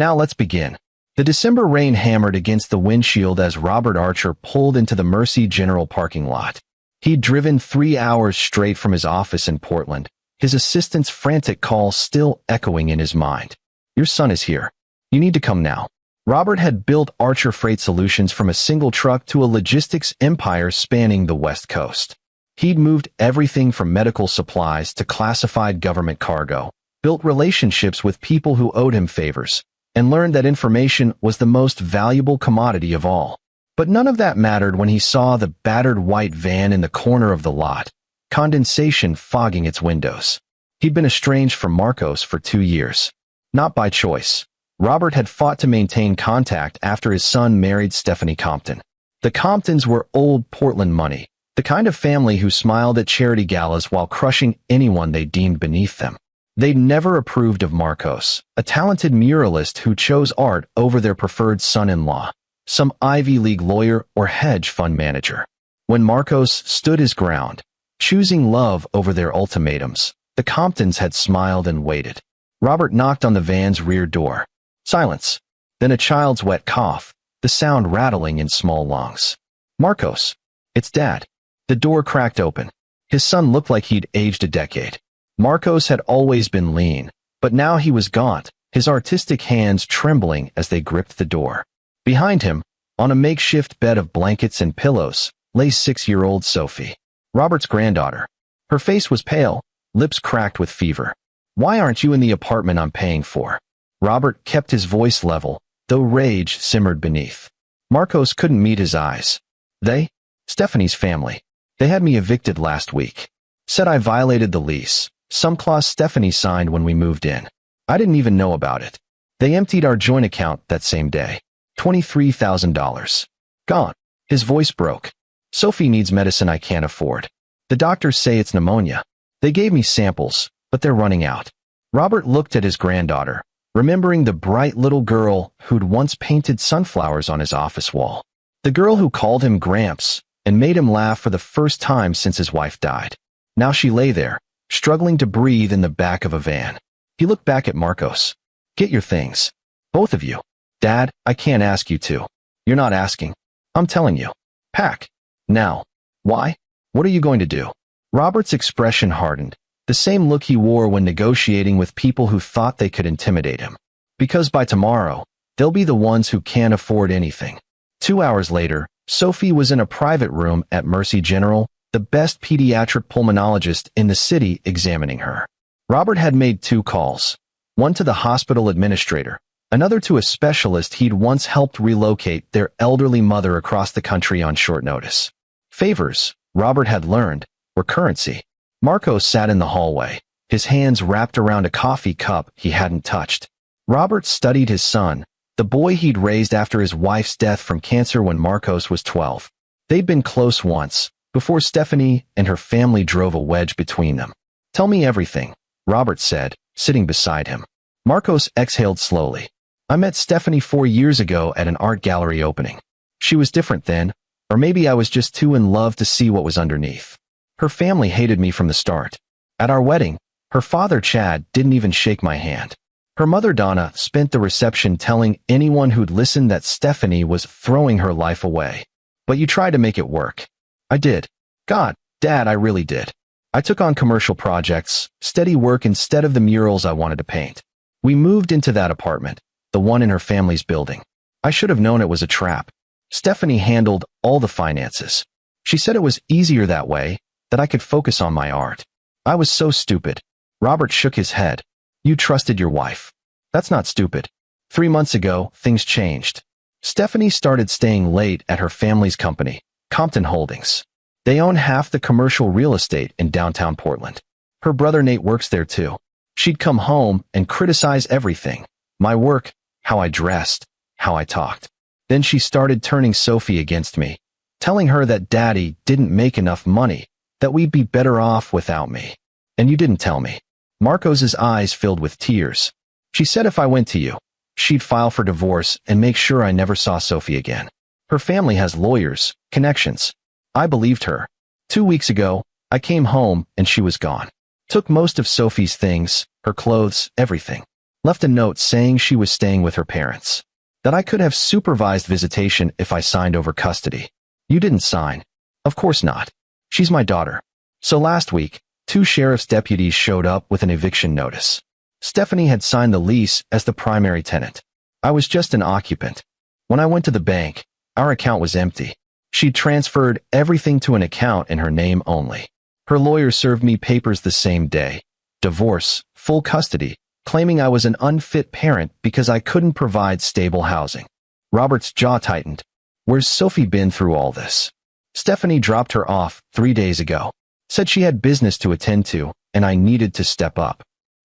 Now let's begin. The December rain hammered against the windshield as Robert Archer pulled into the Mercy General parking lot. He'd driven 3 hours straight from his office in Portland, his assistant's frantic call still echoing in his mind. "Your son is here. You need to come now." Robert had built Archer Freight Solutions from a single truck to a logistics empire spanning the West Coast. He'd moved everything from medical supplies to classified government cargo, built relationships with people who owed him favors, and learned that information was the most valuable commodity of all. But none of that mattered when he saw the battered white van in the corner of the lot, condensation fogging its windows. He'd been estranged from Marcos for 2 years. Not by choice. Robert had fought to maintain contact after his son married Stephanie Compton. The Comptons were old Portland money, the kind of family who smiled at charity galas while crushing anyone they deemed beneath them. They'd never approved of Marcos, a talented muralist who chose art over their preferred son-in-law, some Ivy League lawyer or hedge fund manager. When Marcos stood his ground, choosing love over their ultimatums, the Comptons had smiled and waited. Robert knocked on the van's rear door. Silence. Then a child's wet cough, the sound rattling in small lungs. "Marcos. It's Dad." The door cracked open. His son looked like he'd aged a decade. Marcos had always been lean, but now he was gaunt, his artistic hands trembling as they gripped the door. Behind him, on a makeshift bed of blankets and pillows, lay 6-year-old Sophie, Robert's granddaughter. Her face was pale, lips cracked with fever. "Why aren't you in the apartment I'm paying for?" Robert kept his voice level, though rage simmered beneath. Marcos couldn't meet his eyes. "They? Stephanie's family. They had me evicted last week. Said I violated the lease, some clause Stephanie signed when we moved in. I didn't even know about it. They emptied our joint account that same day. $23,000. Gone." His voice broke. "Sophie needs medicine I can't afford. The doctors say it's pneumonia. They gave me samples, but they're running out." Robert looked at his granddaughter, remembering the bright little girl who'd once painted sunflowers on his office wall. The girl who called him Gramps and made him laugh for the first time since his wife died. Now she lay there, struggling to breathe in the back of a van. He looked back at Marcos. "Get your things. Both of you." "Dad, I can't ask you to." "You're not asking. I'm telling you. Pack. Now." "Why? What are you going to do?" Robert's expression hardened, the same look he wore when negotiating with people who thought they could intimidate him. "Because by tomorrow, they'll be the ones who can't afford anything." 2 hours later, Sophie was in a private room at Mercy General, the best pediatric pulmonologist in the city examining her. Robert had made 2 calls, one to the hospital administrator, another to a specialist he'd once helped relocate their elderly mother across the country on short notice. Favors, Robert had learned, were currency. Marcos sat in the hallway, his hands wrapped around a coffee cup he hadn't touched. Robert studied his son, the boy he'd raised after his wife's death from cancer when Marcos was 12. They'd been close once, before Stephanie and her family drove a wedge between them. "Tell me everything," Robert said, sitting beside him. Marcos exhaled slowly. "I met Stephanie 4 years ago at an art gallery opening. She was different then, or maybe I was just too in love to see what was underneath. Her family hated me from the start. At our wedding, her father Chad didn't even shake my hand. Her mother Donna spent the reception telling anyone who'd listened that Stephanie was throwing her life away. But you tried to make it work." "I did. God, Dad, I really did. I took on commercial projects, steady work instead of the murals I wanted to paint. We moved into that apartment, the one in her family's building. I should have known it was a trap. Stephanie handled all the finances. She said it was easier that way, that I could focus on my art. I was so stupid." Robert shook his head. "You trusted your wife. That's not stupid. 3 months ago, things changed. Stephanie started staying late at her family's company, Compton Holdings. They own half the commercial real estate in downtown Portland. Her brother Nate works there too. She'd come home and criticize everything. My work, how I dressed, how I talked. Then she started turning Sophie against me, telling her that Daddy didn't make enough money, that we'd be better off without me. And you didn't tell me." Marcos's eyes filled with tears. "She said if I went to you, she'd file for divorce and make sure I never saw Sophie again. Her family has lawyers, connections. I believed her. 2 weeks ago, I came home and she was gone. Took most of Sophie's things, her clothes, everything. left a note saying she was staying with her parents, that I could have supervised visitation if I signed over custody. You didn't sign. Of course not. She's my daughter. So last week, 2 sheriff's deputies showed up with an eviction notice. Stephanie had signed the lease as the primary tenant. I was just an occupant. When I went to the bank, our account was empty. She'd transferred everything to an account in her name only. Her lawyer served me papers the same day. Divorce, full custody, claiming I was an unfit parent because I couldn't provide stable housing. Robert's jaw tightened. Where's Sophie been through all this? Stephanie dropped her off 3 days ago. Said she had business to attend to, and I needed to step up.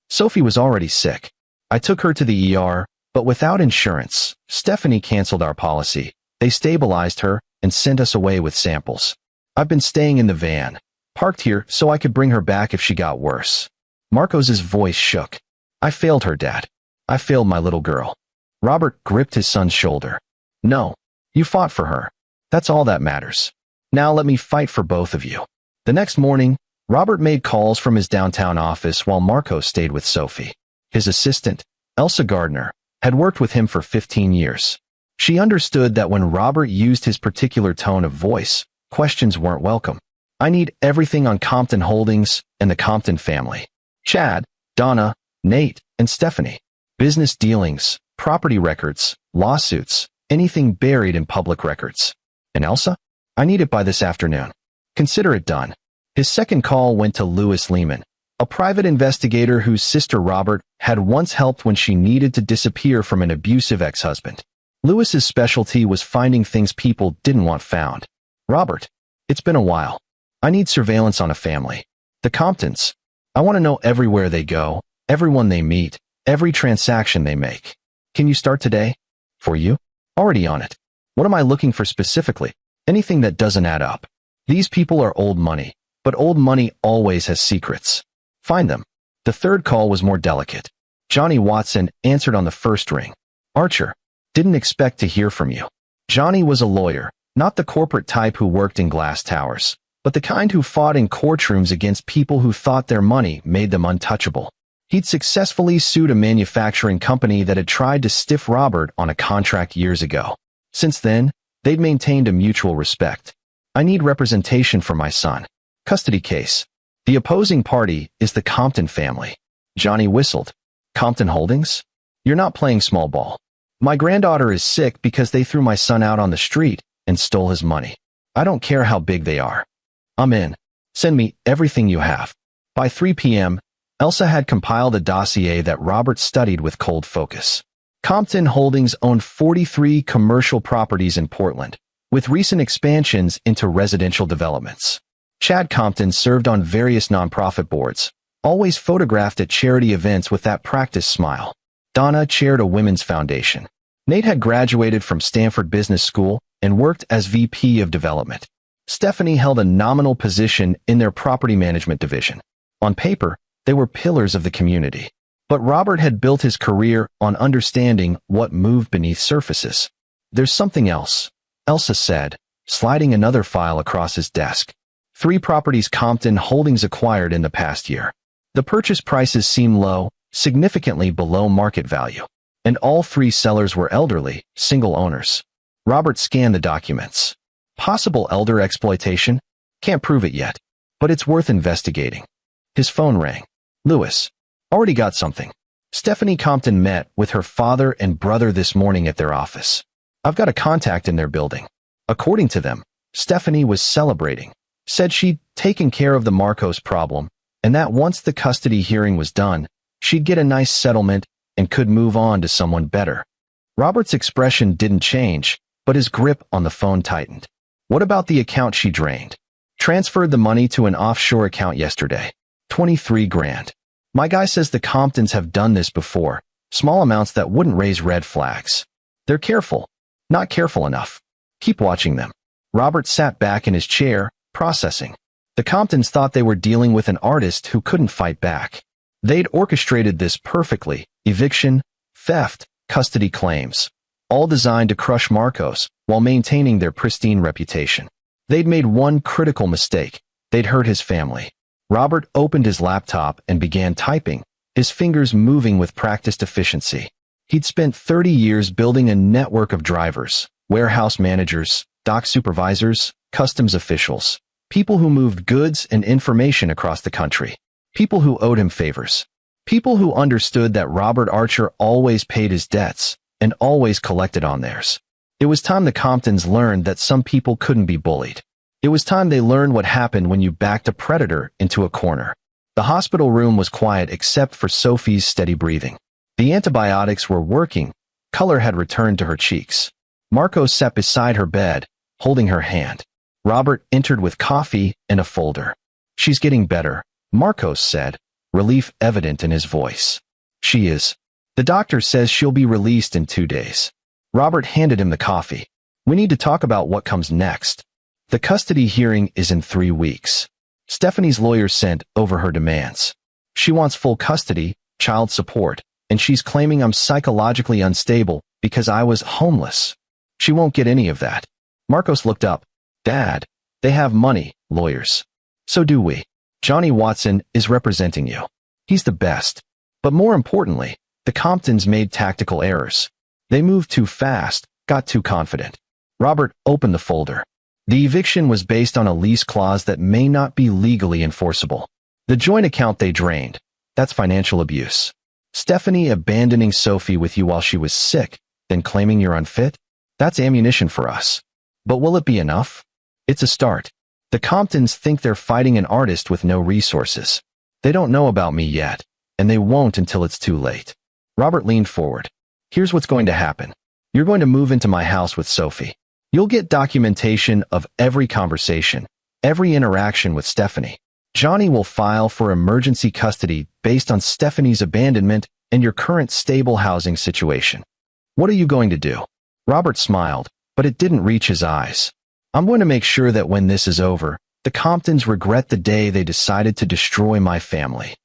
Sophie was already sick. I took her to the ER, but without insurance, Stephanie canceled our policy. They stabilized her and sent us away with samples. I've been staying in the van, parked here so I could bring her back if she got worse. Marcos's voice shook. I failed her, Dad. I failed my little girl. Robert gripped his son's shoulder. No, you fought for her. That's all that matters. Now let me fight for both of you. The next morning, Robert made calls from his downtown office while Marcos stayed with Sophie. His assistant, Elsa Gardner, had worked with him for 15 years. She understood that when Robert used his particular tone of voice, questions weren't welcome. I need everything on Compton Holdings and the Compton family. Chad, Donna, Nate, and Stephanie. Business dealings, property records, lawsuits, anything buried in public records. And Elsa? I need it by this afternoon. Consider it done. His second call went to Louis Lehman, a private investigator whose sister Robert had once helped when she needed to disappear from an abusive ex-husband. Louis's specialty was finding things people didn't want found. Robert, it's been a while. I need surveillance on a family. The Comptons. I want to know everywhere they go, everyone they meet, every transaction they make. Can you start today? For you? Already on it. What am I looking for specifically? Anything that doesn't add up. These people are old money, but old money always has secrets. Find them. The third call was more delicate. Johnny Watson answered on the first ring. Archer, didn't expect to hear from you. Johnny was a lawyer, not the corporate type who worked in glass towers, but the kind who fought in courtrooms against people who thought their money made them untouchable. He'd successfully sued a manufacturing company that had tried to stiff Robert on a contract years ago. Since then, they'd maintained a mutual respect. I need representation for my son. Custody case. The opposing party is the Compton family. Johnny whistled. Compton Holdings? You're not playing small ball. My granddaughter is sick because they threw my son out on the street and stole his money. I don't care how big they are. I'm in. Send me everything you have. By 3 p.m., Elsa had compiled a dossier that Robert studied with cold focus. Compton Holdings owned 43 commercial properties in Portland, with recent expansions into residential developments. Chad Compton served on various nonprofit boards, always photographed at charity events with that practice smile. Donna chaired a women's foundation. Nate had graduated from Stanford Business School and worked as VP of Development. Stephanie held a nominal position in their property management division. On paper, they were pillars of the community. But Robert had built his career on understanding what moved beneath surfaces. There's something else, Elsa said, sliding another file across his desk. 3 properties Compton Holdings acquired in the past year. The purchase prices seem low, significantly below market value. And all 3 sellers were elderly, single owners. Robert scanned the documents. Possible elder exploitation? Can't prove it yet. But it's worth investigating. His phone rang. Louis. Already got something. Stephanie Compton met with her father and brother this morning at their office. I've got a contact in their building. According to them, Stephanie was celebrating. Said she'd taken care of the Marcos problem, and that once the custody hearing was done, she'd get a nice settlement and could move on to someone better. Robert's expression didn't change, but his grip on the phone tightened. What about the account she drained? Transferred the money to an offshore account yesterday. 23 grand. My guy says the Comptons have done this before, small amounts that wouldn't raise red flags. They're careful. Not careful enough. Keep watching them. Robert sat back in his chair, processing. The Comptons thought they were dealing with an artist who couldn't fight back. They'd orchestrated this perfectly. Eviction, theft, custody claims. All designed to crush Marcos while maintaining their pristine reputation. They'd made one critical mistake. They'd hurt his family. Robert opened his laptop and began typing, his fingers moving with practiced efficiency. He'd spent 30 years building a network of drivers, warehouse managers, dock supervisors, customs officials, people who moved goods and information across the country, people who owed him favors, people who understood that Robert Archer always paid his debts and always collected on theirs. It was time the Comptons learned that some people couldn't be bullied. It was time they learned what happened when you backed a predator into a corner. The hospital room was quiet except for Sophie's steady breathing. The antibiotics were working. Color had returned to her cheeks. Marcos sat beside her bed, holding her hand. Robert entered with coffee and a folder. "She's getting better," Marcos said, relief evident in his voice. "She is. The doctor says she'll be released in 2 days." Robert handed him the coffee. "We need to talk about what comes next. The custody hearing is in 3 weeks. Stephanie's lawyer sent over her demands. She wants full custody, child support, and she's claiming I'm psychologically unstable because I was homeless. She won't get any of that." Marcos looked up. "Dad, they have money, lawyers. So do we. Johnny Watson is representing you. He's the best. But more importantly, the Comptons made tactical errors. They moved too fast, got too confident." Robert opened the folder. The eviction was based on a lease clause that may not be legally enforceable. The joint account they drained, that's financial abuse. Stephanie abandoning Sophie with you while she was sick, then claiming you're unfit? That's ammunition for us. But will it be enough? It's a start. The Comptons think they're fighting an artist with no resources. They don't know about me yet, and they won't until it's too late. Robert leaned forward. "Here's what's going to happen. You're going to move into my house with Sophie. You'll get documentation of every conversation, every interaction with Stephanie. Johnny will file for emergency custody based on Stephanie's abandonment and your current stable housing situation. What are you going to do?" Robert smiled, but it didn't reach his eyes. "I'm going to make sure that when this is over, the Comptons regret the day they decided to destroy my family."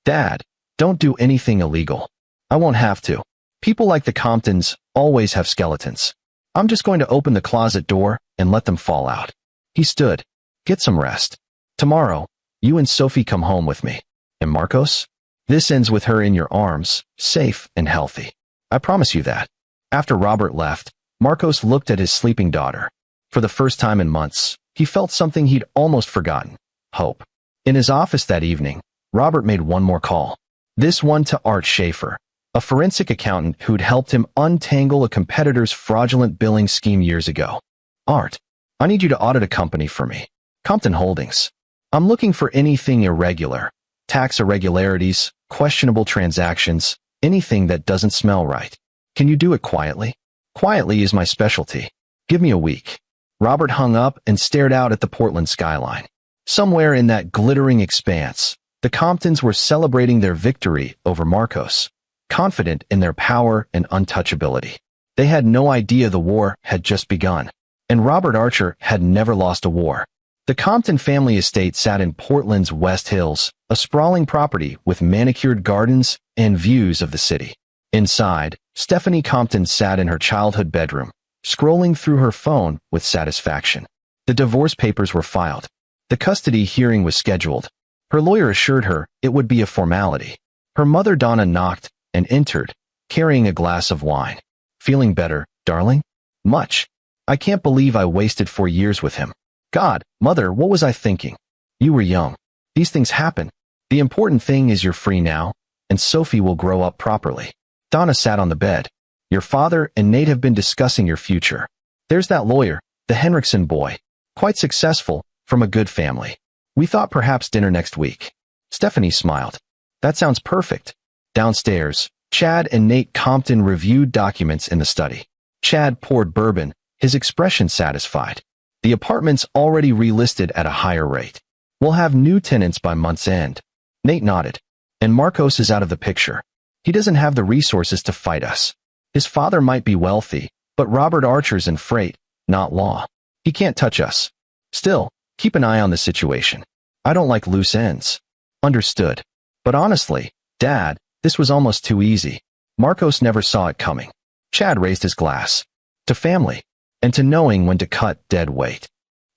"Dad, don't do anything illegal. I won't have to. People like the Comptons always have skeletons. I'm just going to open the closet door and let them fall out." He stood. "Get some rest. Tomorrow, you and Sophie come home with me. And Marcos? This ends with her in your arms, safe and healthy. I promise you that." After Robert left, Marcos looked at his sleeping daughter. For the first time in months, he felt something he'd almost forgotten: hope. In his office that evening, Robert made one more call. This one to Art Schaefer, a forensic accountant who'd helped him untangle a competitor's fraudulent billing scheme years ago. "Art, I need you to audit a company for me. Compton Holdings. I'm looking for anything irregular, tax irregularities, questionable transactions, anything that doesn't smell right. Can you do it quietly? Quietly is my specialty. Give me a week." Robert hung up and stared out at the Portland skyline. Somewhere in that glittering expanse, the Comptons were celebrating their victory over Marcos, confident in their power and untouchability. They had no idea the war had just begun, and Robert Archer had never lost a war. The Compton family estate sat in Portland's West Hills, a sprawling property with manicured gardens and views of the city. Inside, Stephanie Compton sat in her childhood bedroom, scrolling through her phone with satisfaction. The divorce papers were filed. The custody hearing was scheduled. Her lawyer assured her it would be a formality. Her mother Donna knocked and entered, carrying a glass of wine. "Feeling better, darling?" "Much. I can't believe I wasted 4 years with him. God, Mother, what was I thinking? You were young. These things happen. The important thing is you're free now, and Sophie will grow up properly." Donna sat on the bed. "Your father and Nate have been discussing your future. There's that lawyer, the Henriksen boy. Quite successful, from a good family. We thought perhaps dinner next week." Stephanie smiled. "That sounds perfect." Downstairs, Chad and Nate Compton reviewed documents in the study. Chad poured bourbon, his expression satisfied. "The apartment's already relisted at a higher rate. We'll have new tenants by month's end." Nate nodded. "And Marcos is out of the picture. He doesn't have the resources to fight us. His father might be wealthy, but Robert Archer's in freight, not law. He can't touch us. Still, keep an eye on the situation. I don't like loose ends." "Understood. But honestly, Dad, this was almost too easy. Marcos never saw it coming." Chad raised his glass. "To family, and to knowing when to cut dead weight."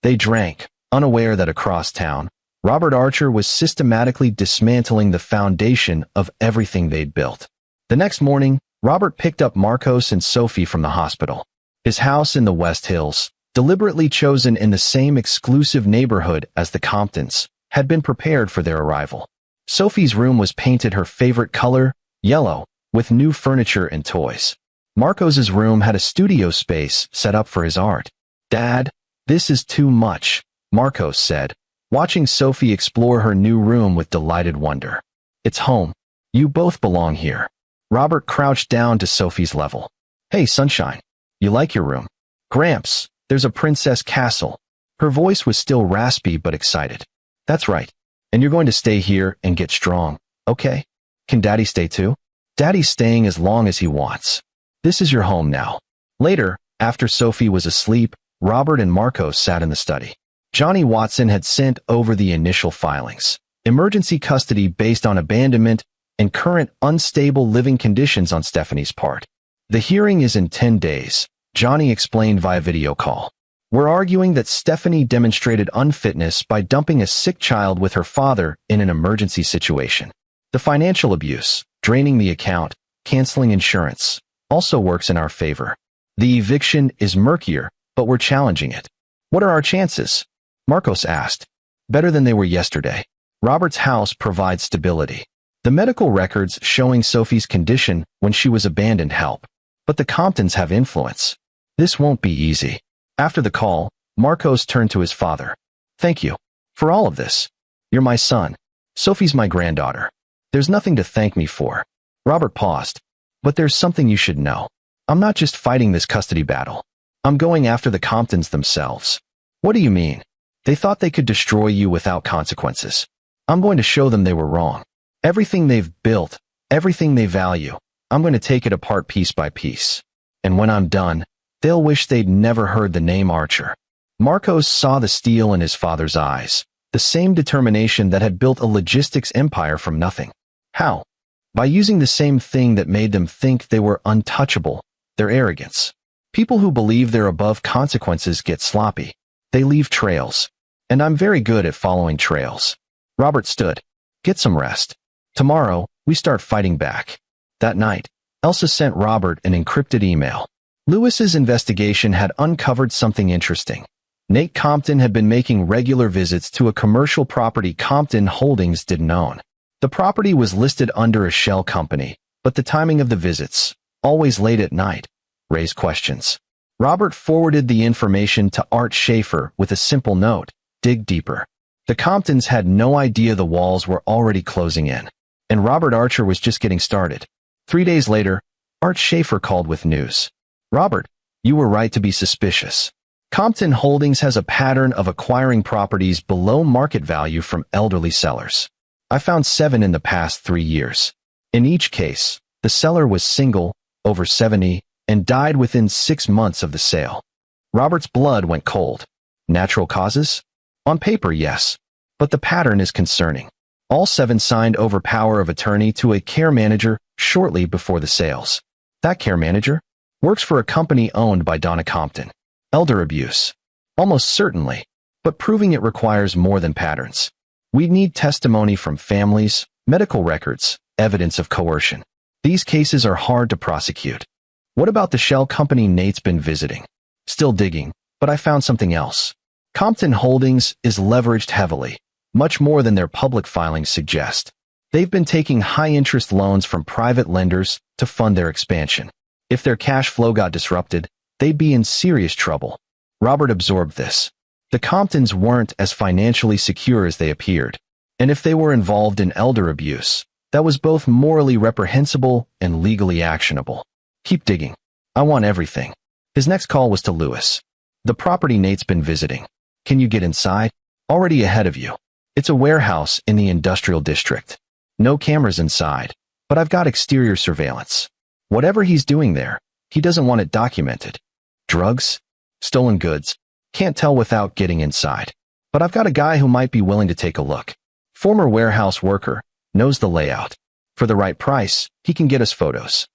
They drank, unaware that across town, Robert Archer was systematically dismantling the foundation of everything they'd built. The next morning, Robert picked up Marcos and Sophie from the hospital. His house in the West Hills, deliberately chosen in the same exclusive neighborhood as the Comptons, had been prepared for their arrival. Sophie's room was painted her favorite color, yellow, with new furniture and toys. Marcos's room had a studio space set up for his art. "Dad, this is too much," Marcos said, watching Sophie explore her new room with delighted wonder. "It's home. You both belong here." Robert crouched down to Sophie's level. "Hey, sunshine. You like your room?" "Gramps, there's a princess castle." Her voice was still raspy but excited. "That's right. And you're going to stay here and get strong, okay? Can Daddy stay too?" "Daddy's staying as long as he wants. This is your home now." Later, after Sophie was asleep, Robert and Marcos sat in the study. Johnny Watson had sent over the initial filings. Emergency custody based on abandonment and current unstable living conditions on Stephanie's part. "The hearing is in 10 days, Johnny explained via video call. "We're arguing that Stephanie demonstrated unfitness by dumping a sick child with her father in an emergency situation. The financial abuse, draining the account, canceling insurance, also works in our favor. The eviction is murkier, but we're challenging it." "What are our chances?" Marcos asked. "Better than they were yesterday. Robert's house provides stability. The medical records showing Sophie's condition when she was abandoned help. But the Comptons have influence. This won't be easy." After the call, Marcos turned to his father. "Thank you for all of this. You're my son. Sophie's my granddaughter. There's nothing to thank me for." Robert paused. "But there's something you should know. I'm not just fighting this custody battle. I'm going after the Comptons themselves." "What do you mean?" "They thought they could destroy you without consequences. I'm going to show them they were wrong. Everything they've built, everything they value, I'm going to take it apart piece by piece. And when I'm done, they'll wish they'd never heard the name Archer." Marcos saw the steel in his father's eyes, the same determination that had built a logistics empire from nothing. How? By using the same thing that made them think they were untouchable, their arrogance. People who believe they're above consequences get sloppy. They leave trails. And I'm very good at following trails. Robert stood. "Get some rest. Tomorrow, we start fighting back." That night, Elsa sent Robert an encrypted email. Lewis's investigation had uncovered something interesting. Nate Compton had been making regular visits to a commercial property Compton Holdings didn't own. The property was listed under a shell company, but the timing of the visits, always late at night, raised questions. Robert forwarded the information to Art Schaefer with a simple note: "Dig deeper." The Comptons had no idea the walls were already closing in, and Robert Archer was just getting started. 3 days later, Art Schaefer called with news. "Robert, you were right to be suspicious. Compton Holdings has a pattern of acquiring properties below market value from elderly sellers. I found 7 in the past 3 years. In each case, the seller was single, over 70, and died within 6 months of the sale." Robert's blood went cold. Natural causes? On paper, yes. But the pattern is concerning. All 7 signed over power of attorney to a care manager shortly before the sales. That care manager works for a company owned by Donna Compton. Elder abuse. Almost certainly. But proving it requires more than patterns. We'd need testimony from families, medical records, evidence of coercion. These cases are hard to prosecute. What about the shell company Nate's been visiting? Still digging, but I found something else. Compton Holdings is leveraged heavily, much more than their public filings suggest. They've been taking high-interest loans from private lenders to fund their expansion. If their cash flow got disrupted, they'd be in serious trouble. Robert absorbed this. The Comptons weren't as financially secure as they appeared, and if they were involved in elder abuse, that was both morally reprehensible and legally actionable. "Keep digging. I want everything." His next call was to Lewis. "The property Nate's been visiting. Can you get inside? Already ahead of you. It's a warehouse in the industrial district. No cameras inside, but I've got exterior surveillance. Whatever he's doing there, he doesn't want it documented. Drugs? Stolen goods? Can't tell without getting inside. But I've got a guy who might be willing to take a look. Former warehouse worker, knows the layout. For the right price, he can get us photos.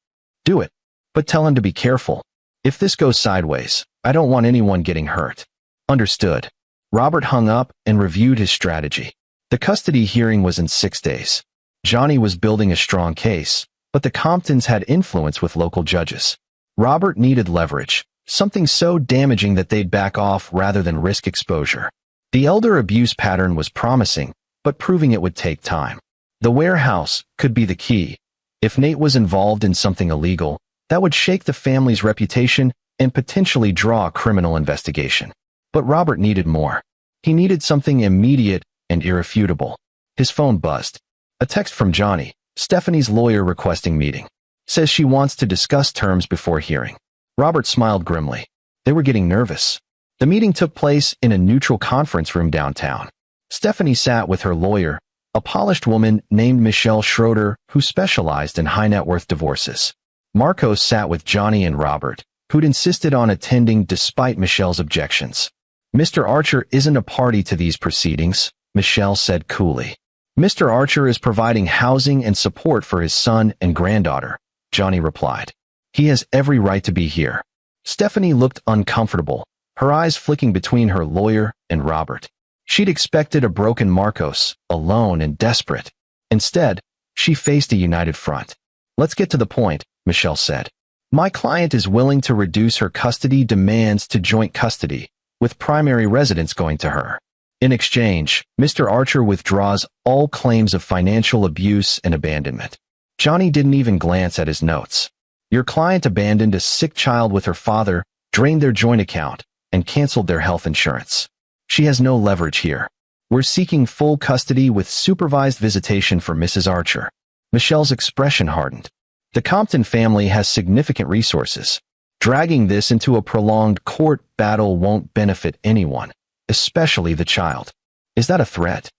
Do it. But tell him to be careful. If this goes sideways, I don't want anyone getting hurt." Understood. Robert hung up and reviewed his strategy. The custody hearing was in 6 days. Johnny was building a strong case, but the Comptons had influence with local judges. Robert needed leverage, something so damaging that they'd back off rather than risk exposure. The elder abuse pattern was promising, but proving it would take time. The warehouse could be the key. If Nate was involved in something illegal, that would shake the family's reputation and potentially draw a criminal investigation. But Robert needed more. He needed something immediate and irrefutable. His phone buzzed. A text from Johnny, Stephanie's lawyer requesting meeting. Says she wants to discuss terms before hearing. Robert smiled grimly. They were getting nervous. The meeting took place in a neutral conference room downtown. Stephanie sat with her lawyer, a polished woman named Michelle Schroeder who specialized in high-net-worth divorces. Marcos sat with Johnny and Robert, who'd insisted on attending despite Michelle's objections. Mr. Archer isn't a party to these proceedings, Michelle said coolly. Mr. Archer is providing housing and support for his son and granddaughter, Johnny replied. He has every right to be here. Stephanie looked uncomfortable, her eyes flicking between her lawyer and Robert. She'd expected a broken Marcos, alone and desperate. Instead, she faced a united front. Let's get to the point, Michelle said. My client is willing to reduce her custody demands to joint custody, with primary residence going to her. In exchange, Mr. Archer withdraws all claims of financial abuse and abandonment. Johnny didn't even glance at his notes. Your client abandoned a sick child with her father, drained their joint account, and canceled their health insurance. She has no leverage here. We're seeking full custody with supervised visitation for Mrs. Archer. Michelle's expression hardened. The Compton family has significant resources. Dragging this into a prolonged court battle won't benefit anyone, especially the child. Is that a threat?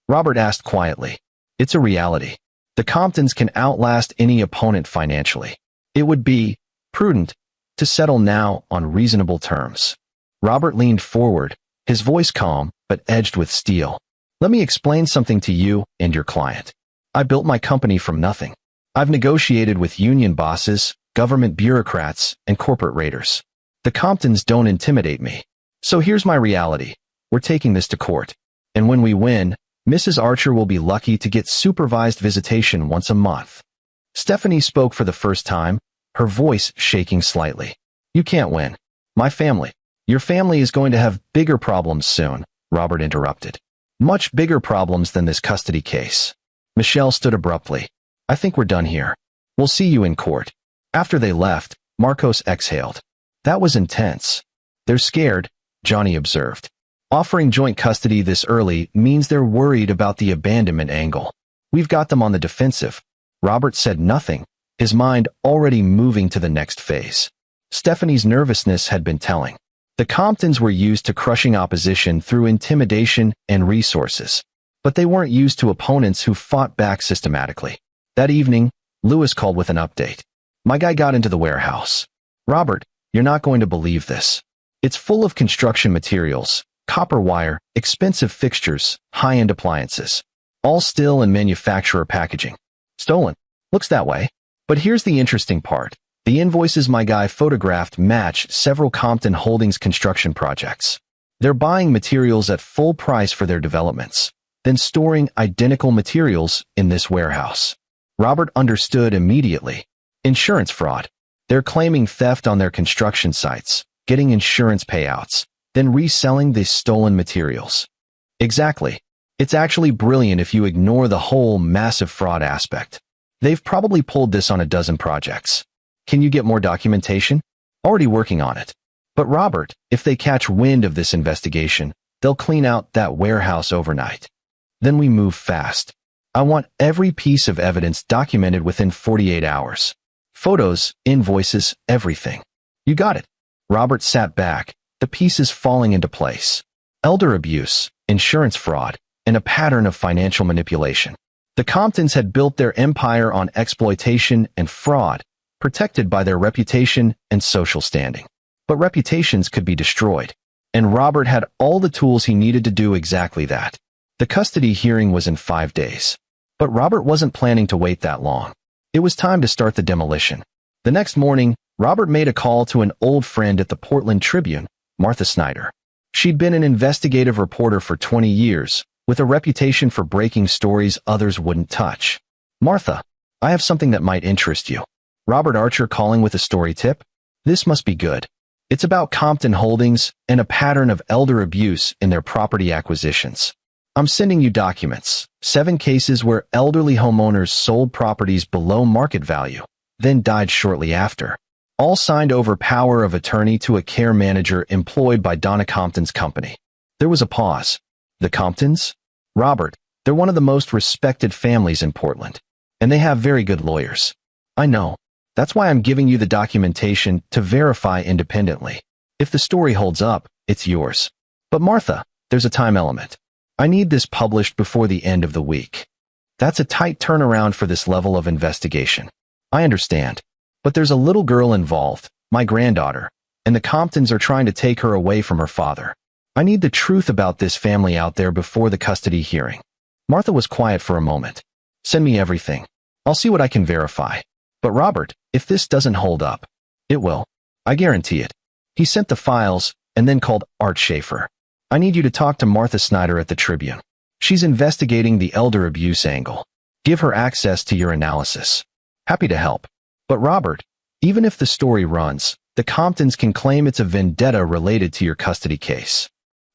Robert asked quietly. It's a reality. The Comptons can outlast any opponent financially. It would be prudent to settle now on reasonable terms. Robert leaned forward, his voice calm but edged with steel. Let me explain something to you and your client. I built my company from nothing. I've negotiated with union bosses, government bureaucrats, and corporate raiders. The Comptons don't intimidate me. So here's my reality. We're taking this to court. And when we win, Mrs. Archer will be lucky to get supervised visitation once a month. Stephanie spoke for the first time, her voice shaking slightly. You can't win. My family. Your family is going to have bigger problems soon, Robert interrupted. Much bigger problems than this custody case. Michelle stood abruptly. I think we're done here. We'll see you in court. After they left, Marcos exhaled. That was intense. They're scared, Johnny observed. Offering joint custody this early means they're worried about the abandonment angle. We've got them on the defensive. Robert said nothing, his mind already moving to the next phase. Stephanie's nervousness had been telling. The Comptons were used to crushing opposition through intimidation and resources, but they weren't used to opponents who fought back systematically. That evening, Lewis called with an update. My guy got into the warehouse. Robert, you're not going to believe this. It's full of construction materials, copper wire, expensive fixtures, high-end appliances. All still in manufacturer packaging. Stolen. Looks that way. But here's the interesting part. The invoices my guy photographed match several Compton Holdings construction projects. They're buying materials at full price for their developments, then storing identical materials in this warehouse. Robert understood immediately. Insurance fraud. They're claiming theft on their construction sites, getting insurance payouts, then reselling these stolen materials. Exactly. It's actually brilliant if you ignore the whole massive fraud aspect. They've probably pulled this on a dozen projects. Can you get more documentation? Already working on it. But Robert, if they catch wind of this investigation, they'll clean out that warehouse overnight. Then we move fast. I want every piece of evidence documented within 48 hours. Photos, invoices, everything. You got it. Robert sat back, the pieces falling into place. Elder abuse, insurance fraud, and a pattern of financial manipulation. The Comptons had built their empire on exploitation and fraud, protected by their reputation and social standing. But reputations could be destroyed, and Robert had all the tools he needed to do exactly that. The custody hearing was in 5 days. But Robert wasn't planning to wait that long. It was time to start the demolition. The next morning, Robert made a call to an old friend at the Portland Tribune, Martha Snyder. She'd been an investigative reporter for 20 years, with a reputation for breaking stories others wouldn't touch. Martha, I have something that might interest you. Robert Archer calling with a story tip? This must be good. It's about Compton Holdings and a pattern of elder abuse in their property acquisitions. I'm sending you documents, 7 cases where elderly homeowners sold properties below market value, then died shortly after. All signed over power of attorney to a care manager employed by Donna Compton's company. There was a pause. The Comptons? Robert, they're one of the most respected families in Portland. And they have very good lawyers. I know. That's why I'm giving you the documentation to verify independently. If the story holds up, it's yours. But Martha, there's a time element. I need this published before the end of the week. That's a tight turnaround for this level of investigation. I understand. But there's a little girl involved, my granddaughter, and the Comptons are trying to take her away from her father. I need the truth about this family out there before the custody hearing. Martha was quiet for a moment. Send me everything. I'll see what I can verify. But Robert, if this doesn't hold up, it will. I guarantee it. He sent the files and then called Art Schaefer. I need you to talk to Martha Snyder at the Tribune. She's investigating the elder abuse angle. Give her access to your analysis. Happy to help. But Robert, even if the story runs, the Comptons can claim it's a vendetta related to your custody case.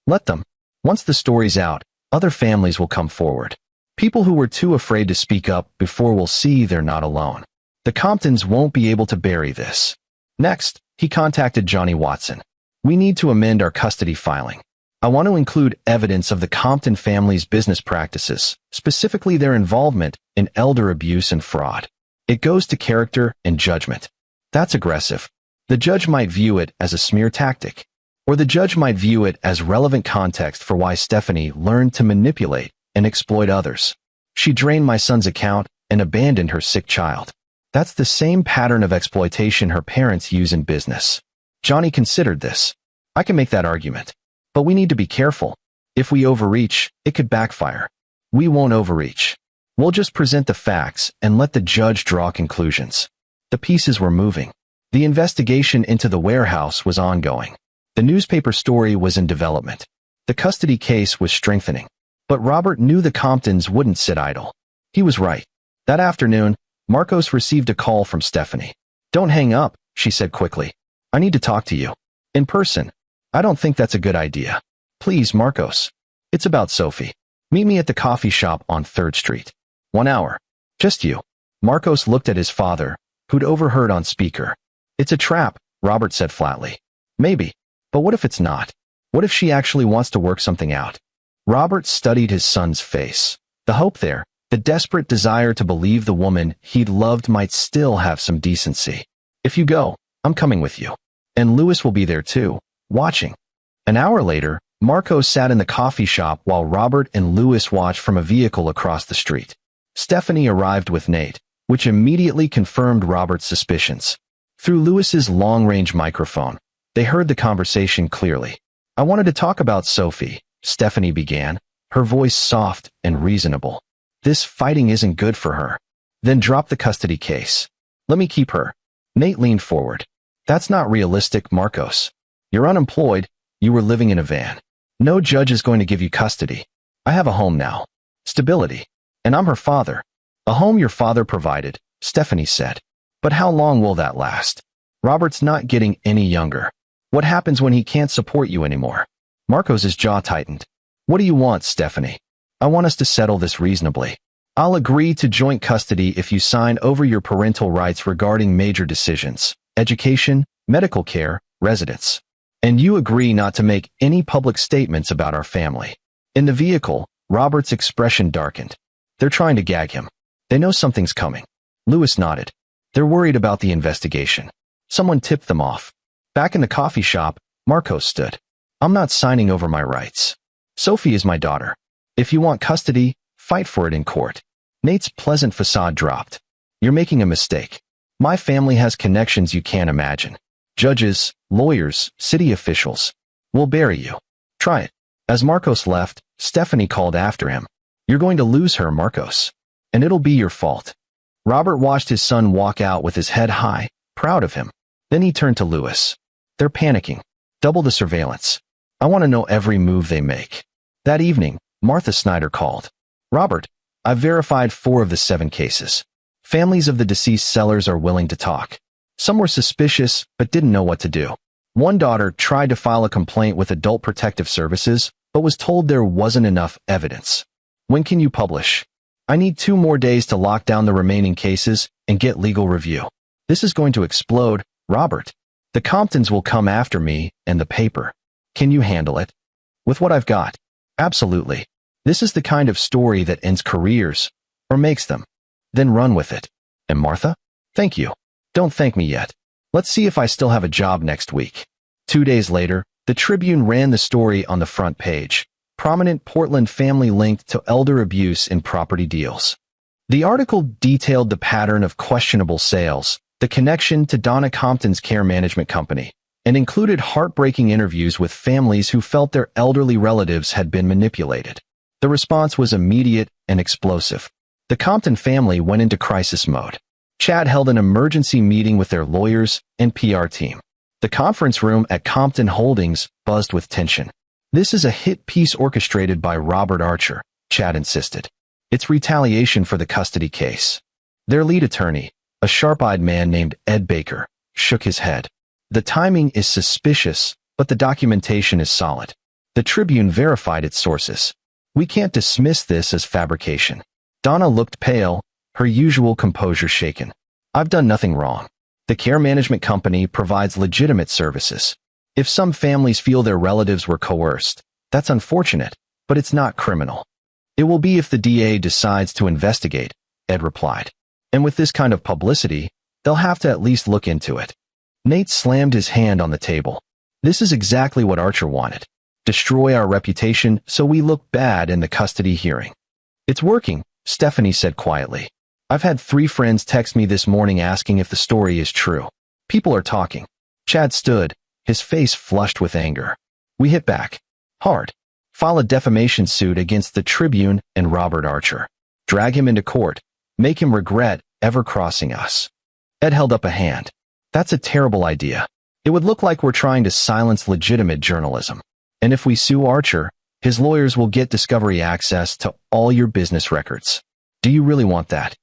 Let them. Once the story's out, other families will come forward. People who were too afraid to speak up before will see they're not alone. The Comptons won't be able to bury this. Next, he contacted Johnny Watson. We need to amend our custody filing. I want to include evidence of the Compton family's business practices, specifically their involvement in elder abuse and fraud. It goes to character and judgment. That's aggressive. The judge might view it as a smear tactic, or the judge might view it as relevant context for why Stephanie learned to manipulate and exploit others. She drained my son's account and abandoned her sick child. That's the same pattern of exploitation her parents use in business. Johnny considered this. I can make that argument. But we need to be careful. If we overreach, it could backfire. We won't overreach. We'll just present the facts and let the judge draw conclusions. The pieces were moving. The investigation into the warehouse was ongoing. The newspaper story was in development. The custody case was strengthening. But Robert knew the Comptons wouldn't sit idle. He was right. That afternoon, Marcos received a call from Stephanie. Don't hang up, she said quickly. I need to talk to you. In person. I don't think that's a good idea. Please, Marcos. It's about Sophie. Meet me at the coffee shop on 3rd Street. 1 hour. Just you. Marcos looked at his father, who'd overheard on speaker. It's a trap, Robert said flatly. Maybe. But what if it's not? What if she actually wants to work something out? Robert studied his son's face. The hope there, the desperate desire to believe the woman he'd loved might still have some decency. If you go, I'm coming with you. And Louis will be there too, watching. An hour later, Marcos sat in the coffee shop while Robert and Louis watched from a vehicle across the street. Stephanie arrived with Nate, which immediately confirmed Robert's suspicions. Through Louis's long-range microphone, they heard the conversation clearly. I wanted to talk about Sophie, Stephanie began, her voice soft and reasonable. This fighting isn't good for her. Then drop the custody case. Let me keep her. Nate leaned forward. That's not realistic, Marcos. You're unemployed. You were living in a van. No judge is going to give you custody. I have a home now. Stability. And I'm her father. A home your father provided, Stephanie said. But how long will that last? Robert's not getting any younger. What happens when he can't support you anymore? Marcos's jaw tightened. What do you want, Stephanie? I want us to settle this reasonably. I'll agree to joint custody if you sign over your parental rights regarding major decisions, education, medical care, residence. And you agree not to make any public statements about our family. In the vehicle, Robert's expression darkened. They're trying to gag him. They know something's coming. Louis nodded. They're worried about the investigation. Someone tipped them off. Back in the coffee shop, Marcos stood. I'm not signing over my rights. Sophie is my daughter. If you want custody, fight for it in court. Nate's pleasant facade dropped. You're making a mistake. My family has connections you can't imagine. Judges, lawyers, city officials. We'll bury you. Try it. As Marcos left, Stephanie called after him. You're going to lose her, Marcos. And it'll be your fault. Robert watched his son walk out with his head high, proud of him. Then he turned to Louis. They're panicking. Double the surveillance. I want to know every move they make. That evening, Martha Snyder called. Robert, I've verified 4 of the 7 cases. Families of the deceased sellers are willing to talk. Some were suspicious, but didn't know what to do. One daughter tried to file a complaint with Adult Protective Services, but was told there wasn't enough evidence. When can you publish? I need 2 more days to lock down the remaining cases and get legal review. This is going to explode, Robert. The Comptons will come after me and the paper. Can you handle it? With what I've got? Absolutely. This is the kind of story that ends careers, or makes them. Then run with it. And Martha? Thank you. Don't thank me yet. Let's see if I still have a job next week. 2 days later, the Tribune ran the story on the front page. Prominent Portland family linked to elder abuse in property deals. The article detailed the pattern of questionable sales, the connection to Donna Compton's care management company, and included heartbreaking interviews with families who felt their elderly relatives had been manipulated. The response was immediate and explosive. The Compton family went into crisis mode. Chad held an emergency meeting with their lawyers and PR team. The conference room at Compton Holdings buzzed with tension. This is a hit piece orchestrated by Robert Archer, Chad insisted. It's retaliation for the custody case. Their lead attorney, a sharp-eyed man named Ed Baker, shook his head. The timing is suspicious, but the documentation is solid. The Tribune verified its sources. We can't dismiss this as fabrication. Donna looked pale, her usual composure shaken. I've done nothing wrong. The care management company provides legitimate services. If some families feel their relatives were coerced, that's unfortunate, but it's not criminal. It will be if the DA decides to investigate, Ed replied. And with this kind of publicity, they'll have to at least look into it. Nate slammed his hand on the table. This is exactly what Archer wanted. Destroy our reputation so we look bad in the custody hearing. It's working, Stephanie said quietly. I've had 3 friends text me this morning asking if the story is true. People are talking. Chad stood, his face flushed with anger. We hit back. Hard. File a defamation suit against the Tribune and Robert Archer. Drag him into court. Make him regret ever crossing us. Ed held up a hand. That's a terrible idea. It would look like we're trying to silence legitimate journalism. And if we sue Archer, his lawyers will get discovery access to all your business records. Do you really want that?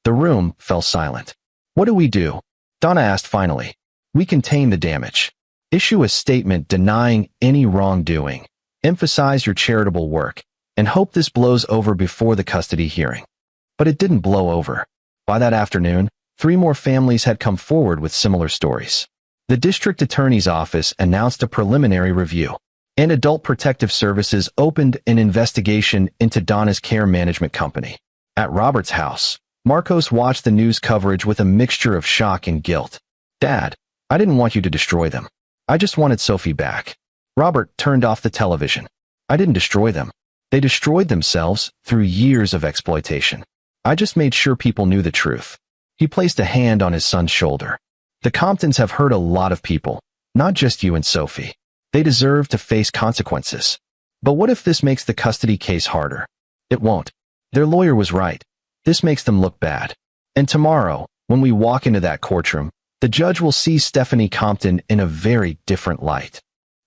The room fell silent. What do we do? Donna asked finally. We contain the damage. Issue a statement denying any wrongdoing. Emphasize your charitable work, and hope this blows over before the custody hearing. But it didn't blow over. By that afternoon, 3 more families had come forward with similar stories. The district attorney's office announced a preliminary review, and Adult Protective Services opened an investigation into Donna's care management company. At Robert's house, Marcos watched the news coverage with a mixture of shock and guilt. Dad, I didn't want you to destroy them. I just wanted Sophie back. Robert turned off the television. I didn't destroy them. They destroyed themselves through years of exploitation. I just made sure people knew the truth. He placed a hand on his son's shoulder. The Comptons have hurt a lot of people, not just you and Sophie. They deserve to face consequences. But what if this makes the custody case harder? It won't. Their lawyer was right. This makes them look bad. And tomorrow, when we walk into that courtroom, the judge will see Stephanie Compton in a very different light.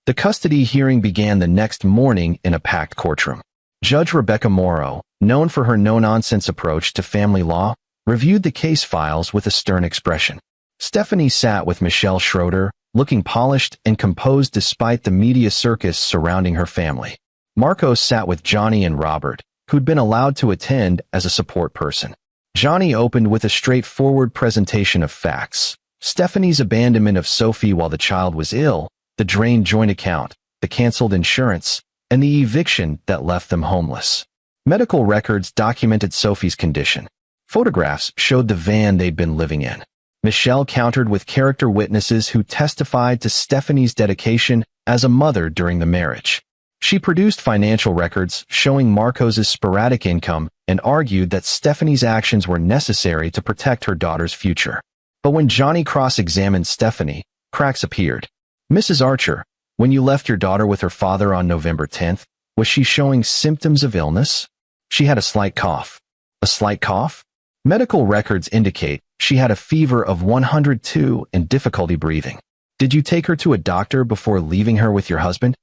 The custody hearing began the next morning in a packed courtroom. Judge Rebecca Morrow, known for her no-nonsense approach to family law, reviewed the case files with a stern expression. Stephanie sat with Michelle Schroeder, looking polished and composed despite the media circus surrounding her family. Marcos sat with Johnny and Robert, who'd been allowed to attend as a support person. Johnny opened with a straightforward presentation of facts. Stephanie's abandonment of Sophie while the child was ill, the drained joint account, the canceled insurance, and the eviction that left them homeless. Medical records documented Sophie's condition. Photographs showed the van they'd been living in. Michelle countered with character witnesses who testified to Stephanie's dedication as a mother during the marriage. She produced financial records showing Marcos's sporadic income and argued that Stephanie's actions were necessary to protect her daughter's future. But when Johnny cross-examined Stephanie, cracks appeared. Mrs. Archer, when you left your daughter with her father on November 10th, was she showing symptoms of illness? She had a slight cough. A slight cough? Medical records indicate she had a fever of 102 and difficulty breathing. Did you take her to a doctor before leaving her with your husband?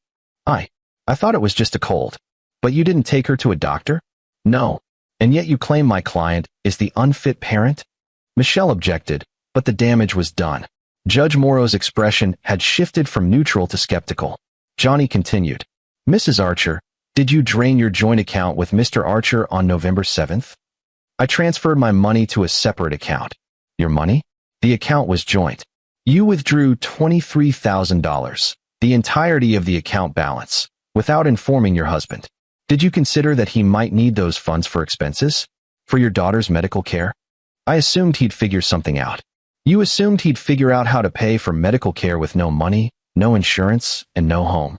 I thought it was just a cold. But you didn't take her to a doctor? No. And yet you claim my client is the unfit parent? Michelle objected, but the damage was done. Judge Morrow's expression had shifted from neutral to skeptical. Johnny continued, Mrs. Archer, did you drain your joint account with Mr. Archer on November 7th? I transferred my money to a separate account. Your money? The account was joint. You withdrew $23,000, the entirety of the account balance, without informing your husband. Did you consider that he might need those funds for expenses? For your daughter's medical care? I assumed he'd figure something out. You assumed he'd figure out how to pay for medical care with no money, no insurance, and no home.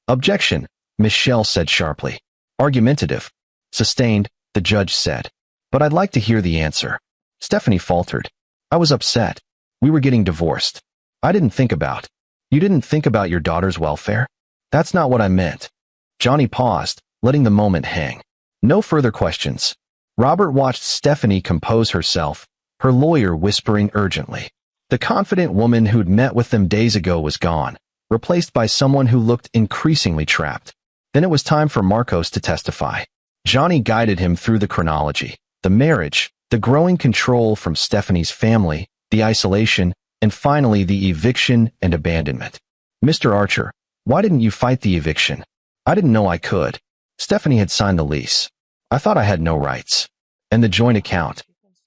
Objection, Michelle said sharply. Argumentative. Sustained, the judge said. But I'd like to hear the answer. Stephanie faltered. I was upset. We were getting divorced. I didn't think about. You didn't think about your daughter's welfare? That's not what I meant. Johnny paused, letting the moment hang. No further questions. Robert watched Stephanie compose herself, her lawyer whispering urgently. The confident woman who'd met with them days ago was gone, replaced by someone who looked increasingly trapped. Then it was time for Marcos to testify. Johnny guided him through the chronology, the marriage, the growing control from Stephanie's family, the isolation, and finally the eviction and abandonment. Mr. Archer, why didn't you fight the eviction? I didn't know I could. Stephanie had signed the lease. I thought I had no rights. And the joint account.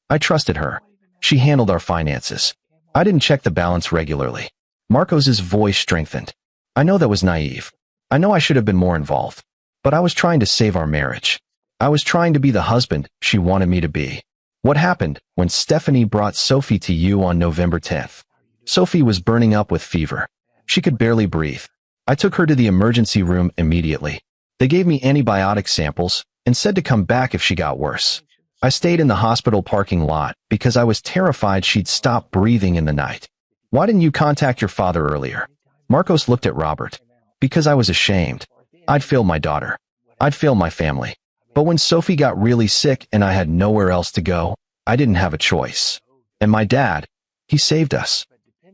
I trusted her. She handled our finances. I didn't check the balance regularly. Marcos's voice strengthened. I know that was naive. I know I should have been more involved. But I was trying to save our marriage. I was trying to be the husband she wanted me to be. What happened when Stephanie brought Sophie to you on November 10th? Sophie was burning up with fever. She could barely breathe. I took her to the emergency room immediately. They gave me antibiotic samples and said to come back if she got worse. I stayed in the hospital parking lot because I was terrified she'd stop breathing in the night. Why didn't you contact your father earlier? Marcos looked at Robert. Because I was ashamed. I'd failed my daughter. I'd failed my family. But when Sophie got really sick and I had nowhere else to go, I didn't have a choice. And my dad, he saved us.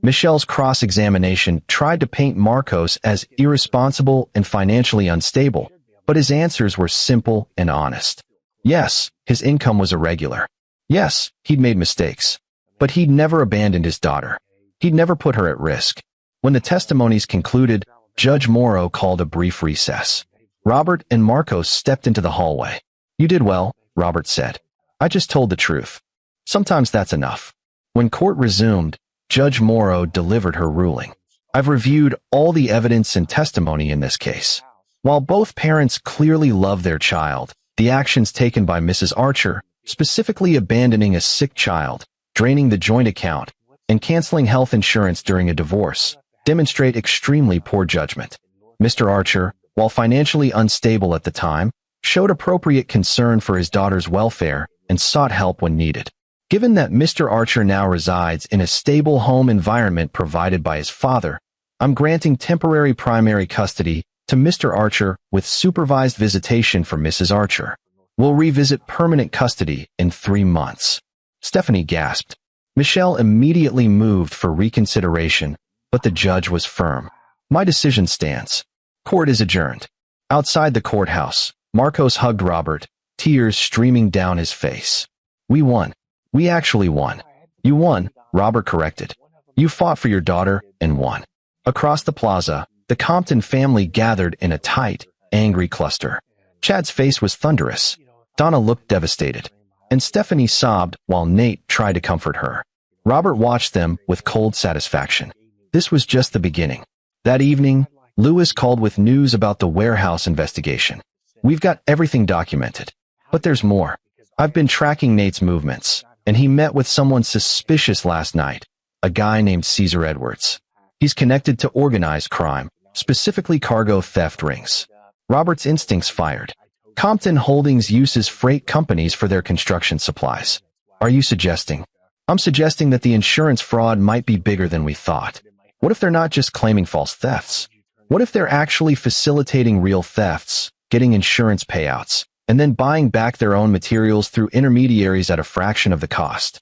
Michelle's cross-examination tried to paint Marcos as irresponsible and financially unstable, but his answers were simple and honest. Yes, his income was irregular. Yes, he'd made mistakes. But he'd never abandoned his daughter. He'd never put her at risk. When the testimonies concluded, Judge Morrow called a brief recess. Robert and Marcos stepped into the hallway. You did well, Robert said. I just told the truth. Sometimes that's enough. When court resumed, Judge Morrow delivered her ruling. I've reviewed all the evidence and testimony in this case. While both parents clearly love their child, the actions taken by Mrs. Archer, specifically abandoning a sick child, draining the joint account, and canceling health insurance during a divorce, demonstrate extremely poor judgment. Mr. Archer, while financially unstable at the time, showed appropriate concern for his daughter's welfare and sought help when needed. Given that Mr. Archer now resides in a stable home environment provided by his father, I'm granting temporary primary custody to Mr. Archer with supervised visitation for Mrs. Archer. We'll revisit permanent custody in 3 months. Stephanie gasped. Michelle immediately moved for reconsideration, but the judge was firm. My decision stands. Court is adjourned. Outside the courthouse, Marcos hugged Robert, tears streaming down his face. We won. We actually won. You won, Robert corrected. You fought for your daughter and won. Across the plaza, the Compton family gathered in a tight, angry cluster. Chad's face was thunderous. Donna looked devastated. And Stephanie sobbed while Nate tried to comfort her. Robert watched them with cold satisfaction. This was just the beginning. That evening, Lewis called with news about the warehouse investigation. We've got everything documented. But there's more. I've been tracking Nate's movements, and he met with someone suspicious last night, a guy named Caesar Edwards. He's connected to organized crime, specifically cargo theft rings. Robert's instincts fired. Compton Holdings uses freight companies for their construction supplies. Are you suggesting? I'm suggesting that the insurance fraud might be bigger than we thought. What if they're not just claiming false thefts? What if they're actually facilitating real thefts, getting insurance payouts, and then buying back their own materials through intermediaries at a fraction of the cost?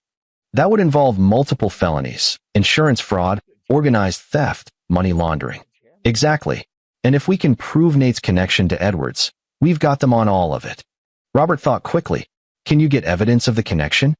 That would involve multiple felonies, insurance fraud, organized theft, money laundering. Exactly. And if we can prove Nate's connection to Edwards, We've got them on all of it. Robert thought quickly. Can you get evidence of the connection?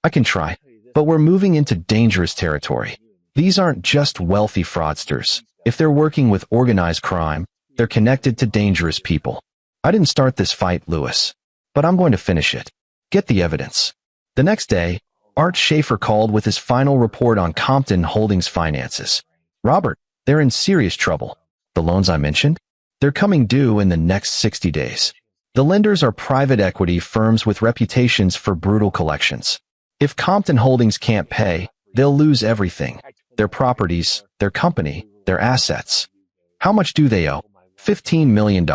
I can try, but we're moving into dangerous territory. These aren't just wealthy fraudsters. If they're working with organized crime, they're connected to dangerous people. I didn't start this fight, Lewis, but I'm going to finish it. Get the evidence. The next day, Art Schaefer called with his final report on Compton Holdings' finances. Robert, they're in serious trouble. The loans I mentioned? They're coming due in the next 60 days. The lenders are private equity firms with reputations for brutal collections. If Compton Holdings can't pay, they'll lose everything. Their properties, their company, their assets. How much do they owe? $15 million.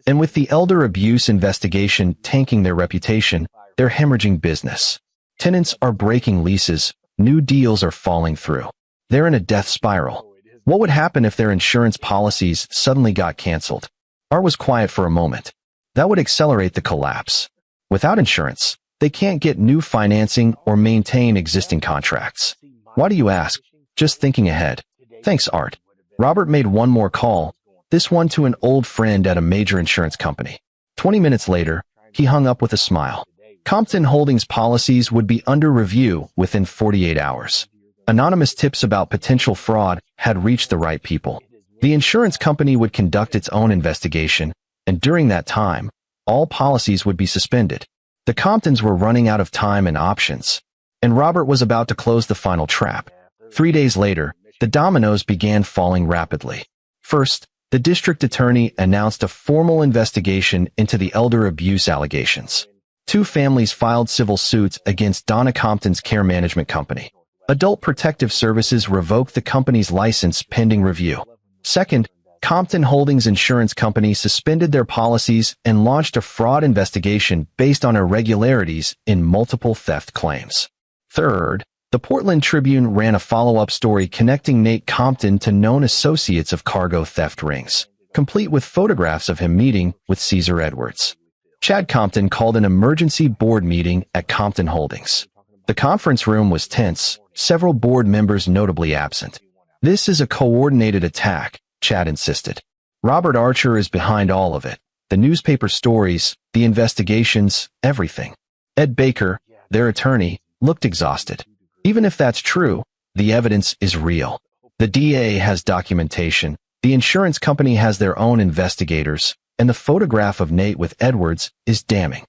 And with the elder abuse investigation tanking their reputation, they're hemorrhaging business. Tenants are breaking leases. New deals are falling through. They're in a death spiral. What would happen if their insurance policies suddenly got canceled? Art was quiet for a moment. That would accelerate the collapse. Without insurance, they can't get new financing or maintain existing contracts. Why do you ask? Just thinking ahead. Thanks, Art. Robert made one more call, this one to an old friend at a major insurance company. 20 minutes later, he hung up with a smile. Compton Holdings policies would be under review within 48 hours. Anonymous tips about potential fraud had reached the right people. The insurance company would conduct its own investigation, and during that time, all policies would be suspended. The Comptons were running out of time and options, and Robert was about to close the final trap. 3 days later, the dominoes began falling rapidly. First, the district attorney announced a formal investigation into the elder abuse allegations. 2 families filed civil suits against Donna Compton's care management company. Adult Protective Services revoked the company's license pending review. Second, Compton Holdings Insurance Company suspended their policies and launched a fraud investigation based on irregularities in multiple theft claims. Third, the Portland Tribune ran a follow-up story connecting Nate Compton to known associates of cargo theft rings, complete with photographs of him meeting with Caesar Edwards. Chad Compton called an emergency board meeting at Compton Holdings. The conference room was tense, several board members notably absent. This is a coordinated attack, Chad insisted. Robert Archer is behind all of it. The newspaper stories, the investigations, everything. Ed Baker, their attorney, looked exhausted. Even if that's true, the evidence is real. The DA has documentation, the insurance company has their own investigators, and the photograph of Nate with Edwards is damning.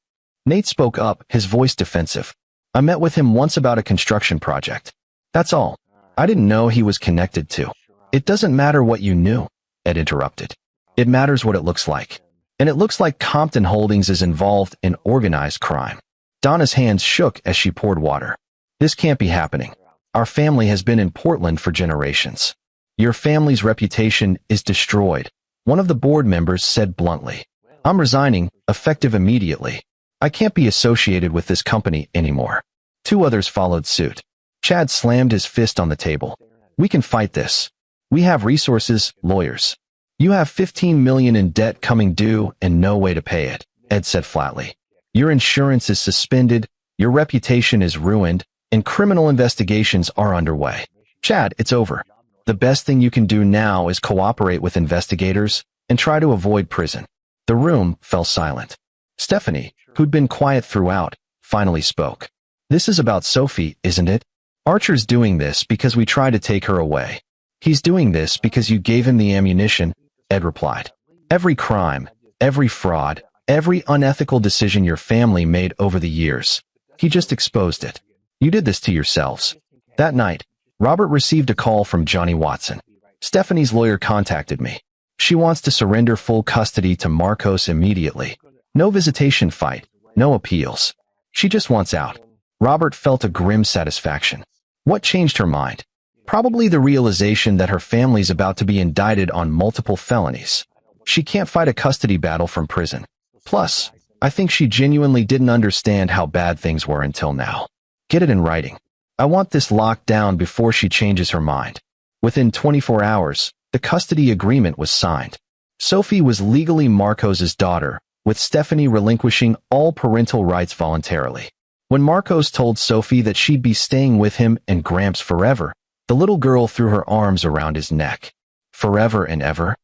Nate spoke up, his voice defensive. I met with him once about a construction project. That's all. I didn't know he was connected to. It doesn't matter what you knew, Ed interrupted. It matters what it looks like. And it looks like Compton Holdings is involved in organized crime. Donna's hands shook as she poured water. This can't be happening. Our family has been in Portland for generations. Your family's reputation is destroyed, one of the board members said bluntly. I'm resigning, effective immediately. I can't be associated with this company anymore. 2 others followed suit. Chad slammed his fist on the table. We can fight this. We have resources, lawyers. You have $15 million in debt coming due and no way to pay it, Ed said flatly. Your insurance is suspended, your reputation is ruined, and criminal investigations are underway. Chad, it's over. The best thing you can do now is cooperate with investigators and try to avoid prison. The room fell silent. Stephanie, who'd been quiet throughout, finally spoke. This is about Sophie, isn't it? Archer's doing this because we tried to take her away. He's doing this because you gave him the ammunition, Ed replied. Every crime, every fraud, every unethical decision your family made over the years, he just exposed it. You did this to yourselves. That night, Robert received a call from Johnny Watson. Stephanie's lawyer contacted me. She wants to surrender full custody to Marcos immediately. No visitation fight, no appeals. She just wants out. Robert felt a grim satisfaction. What changed her mind? Probably the realization that her family's about to be indicted on multiple felonies. She can't fight a custody battle from prison. Plus, I think she genuinely didn't understand how bad things were until now. Get it in writing. I want this locked down before she changes her mind. Within 24 hours, the custody agreement was signed. Sophie was legally Marcos's daughter, with Stephanie relinquishing all parental rights voluntarily. When Marcos told Sophie that she'd be staying with him and Gramps forever, the little girl threw her arms around his neck. Forever and ever,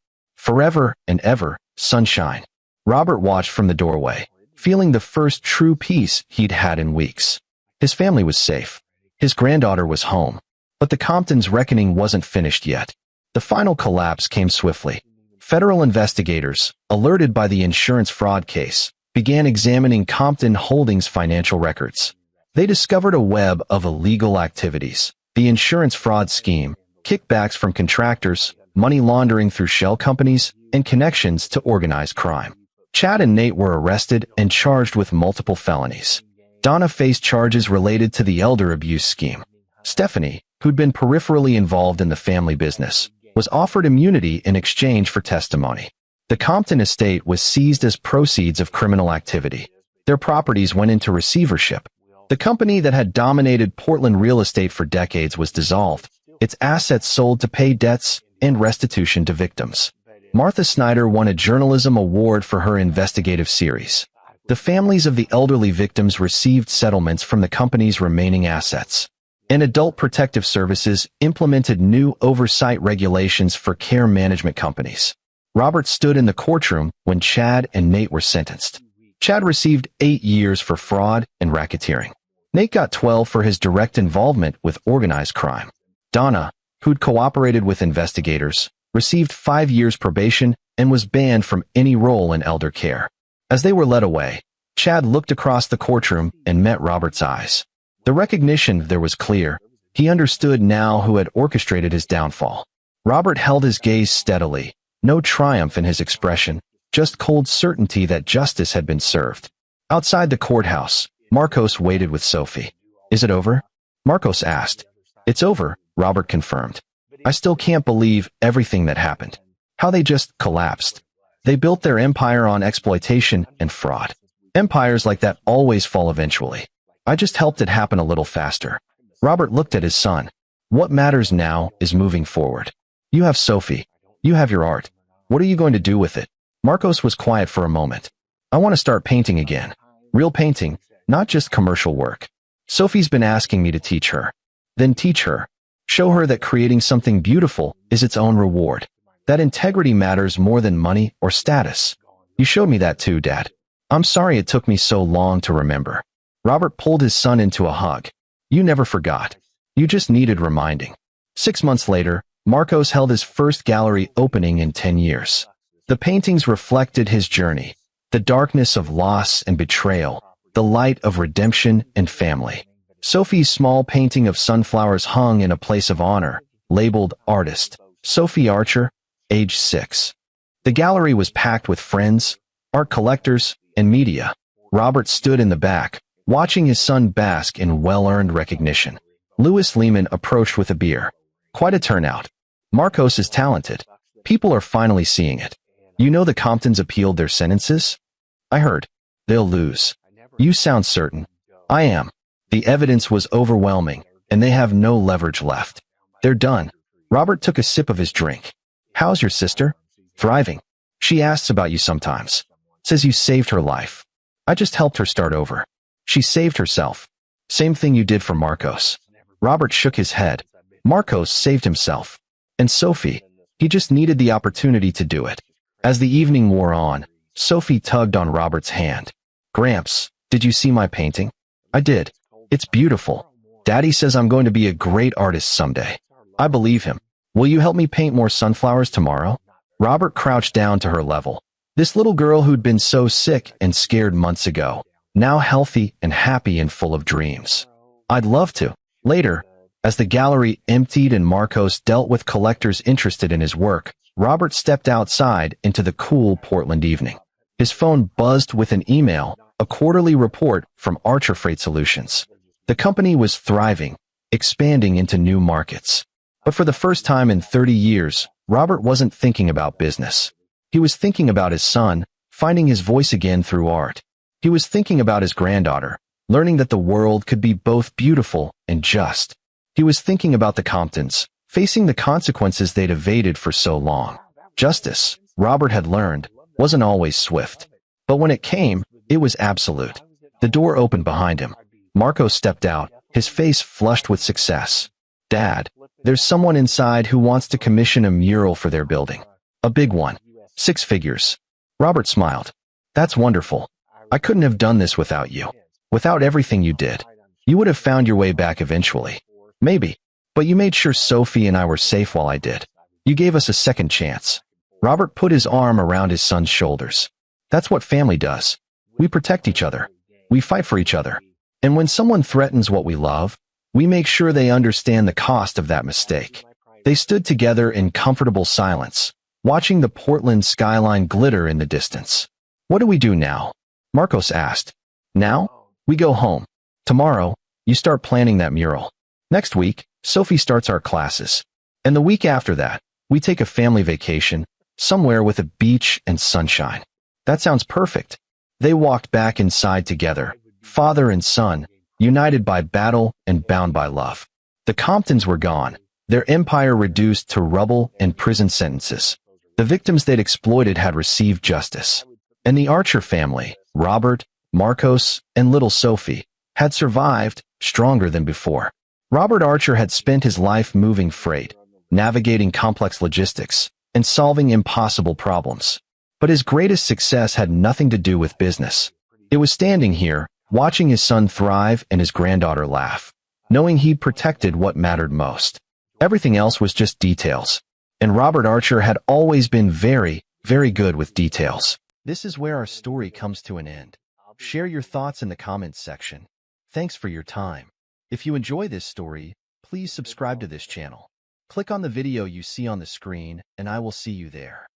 sunshine. Robert watched from the doorway, feeling the first true peace he'd had in weeks. His family was safe. His granddaughter was home. But the Comptons' reckoning wasn't finished yet. The final collapse came swiftly. Federal investigators, alerted by the insurance fraud case, began examining Compton Holdings' financial records. They discovered a web of illegal activities: the insurance fraud scheme, kickbacks from contractors, money laundering through shell companies, and connections to organized crime. Chad and Nate were arrested and charged with multiple felonies. Donna faced charges related to the elder abuse scheme. Stephanie, who'd been peripherally involved in the family business, was offered immunity in exchange for testimony. The Compton estate was seized as proceeds of criminal activity. Their properties went into receivership. The company that had dominated Portland real estate for decades was dissolved, its assets sold to pay debts and restitution to victims. Martha Snyder won a journalism award for her investigative series. The families of the elderly victims received settlements from the company's remaining assets. And Adult Protective Services implemented new oversight regulations for care management companies. Robert stood in the courtroom when Chad and Nate were sentenced. Chad received 8 years for fraud and racketeering. Nate got 12 for his direct involvement with organized crime. Donna, who'd cooperated with investigators, received 5 years probation and was banned from any role in elder care. As they were led away, Chad looked across the courtroom and met Robert's eyes. The recognition there was clear. He understood now who had orchestrated his downfall. Robert held his gaze steadily, no triumph in his expression, just cold certainty that justice had been served. Outside the courthouse, Marcos waited with Sophie. "Is it over?" Marcos asked. "It's over," Robert confirmed. "I still can't believe everything that happened. How they just collapsed. They built their empire on exploitation and fraud. Empires like that always fall eventually. I just helped it happen a little faster." Robert looked at his son. "What matters now is moving forward. You have Sophie. You have your art. What are you going to do with it?" Marcos was quiet for a moment. "I want to start painting again. Real painting, not just commercial work. Sophie's been asking me to teach her. Then teach her. Show her that creating something beautiful is its own reward. That integrity matters more than money or status. You showed me that too, Dad. I'm sorry it took me so long to remember." Robert pulled his son into a hug. "You never forgot. You just needed reminding." 6 months later, Marcos held his first gallery opening in 10 years. The paintings reflected his journey, the darkness of loss and betrayal, the light of redemption and family. Sophie's small painting of sunflowers hung in a place of honor, labeled Artist Sophie Archer, age 6. The gallery was packed with friends, art collectors, and media. Robert stood in the back, watching his son bask in well-earned recognition. Louis Lehman approached with a beer. "Quite a turnout. Marcos is talented. People are finally seeing it. You know the Comptons appealed their sentences?" "I heard. They'll lose." "You sound certain." "I am. The evidence was overwhelming, and they have no leverage left. They're done." Robert took a sip of his drink. "How's your sister?" "Thriving. She asks about you sometimes. Says you saved her life." "I just helped her start over." "She saved herself. Same thing you did for Marcos." Robert shook his head. "Marcos saved himself. And Sophie, he just needed the opportunity to do it." As the evening wore on, Sophie tugged on Robert's hand. "Gramps, did you see my painting?" "I did. It's beautiful. Daddy says I'm going to be a great artist someday." "I believe him. Will you help me paint more sunflowers tomorrow?" Robert crouched down to her level. This little girl who'd been so sick and scared months ago, now healthy and happy and full of dreams. "I'd love to." Later, as the gallery emptied and Marcos dealt with collectors interested in his work, Robert stepped outside into the cool Portland evening. His phone buzzed with an email, a quarterly report from Archer Freight Solutions. The company was thriving, expanding into new markets. But for the first time in 30 years, Robert wasn't thinking about business. He was thinking about his son, finding his voice again through art. He was thinking about his granddaughter, learning that the world could be both beautiful and just. He was thinking about the Comptons, facing the consequences they'd evaded for so long. Justice, Robert had learned, wasn't always swift. But when it came, it was absolute. The door opened behind him. Marcos stepped out, his face flushed with success. "Dad, there's someone inside who wants to commission a mural for their building. A big one. 6 figures." Robert smiled. That's wonderful. I couldn't have done this without you. Without everything you did. You would have found your way back eventually. Maybe. But you made sure Sophie and I were safe while I did. You gave us a second chance. Robert put his arm around his son's shoulders. That's what family does. We protect each other. We fight for each other. And when someone threatens what we love, we make sure they understand the cost of that mistake. They stood together in comfortable silence, watching the Portland skyline glitter in the distance. What do we do now? Marcos asked. Now? We go home. Tomorrow, you start planning that mural. Next week, Sophie starts our classes. And the week after that, we take a family vacation, somewhere with a beach and sunshine. That sounds perfect. They walked back inside together, father and son, united by battle and bound by love. The Comptons were gone, their empire reduced to rubble and prison sentences. The victims they'd exploited had received justice. And the Archer family, Robert, Marcos, and little Sophie, had survived, stronger than before. Robert Archer had spent his life moving freight, navigating complex logistics, and solving impossible problems. But his greatest success had nothing to do with business. It was standing here, watching his son thrive and his granddaughter laugh, knowing he'd protected what mattered most. Everything else was just details. And Robert Archer had always been very, very good with details. This is where our story comes to an end. Share your thoughts in the comments section. Thanks for your time. If you enjoy this story, please subscribe to this channel. Click on the video you see on the screen, and I will see you there.